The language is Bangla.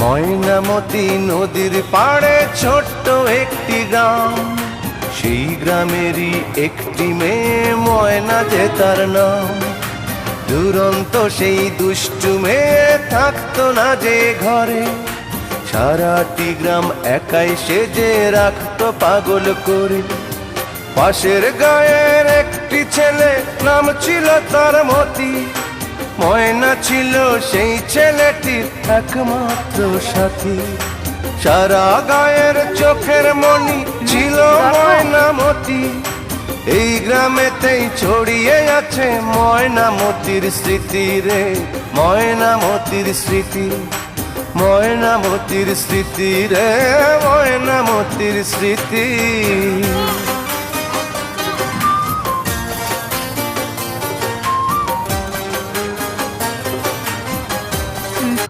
ময়নামতি নদীর পাড়ে ছোট্ট একটি গ্রাম, সেই গ্রামেরই একটি মেয়ে ময়না যে তার নাম। দুরন্ত সেই দুষ্টু মেয়ে থাকতো না যে ঘরে, সারাটি গ্রাম একাই সেজে রাখতো পাগল করে। পাশের গায়ের একটি ছেলে, নাম ছিল তার মতি। ময়না ছিল সেই ছেলেটির একমাত্র সাথী। সারা গায়ের চোখের মনি ছিল ময়নামতি। এই গ্রামেতেই ছড়িয়ে আছে ময়নামতির স্মৃতি রে, ময়নামতির স্মৃতি, ময়নামতির স্মৃতি রে, ময়নামতির স্মৃতি।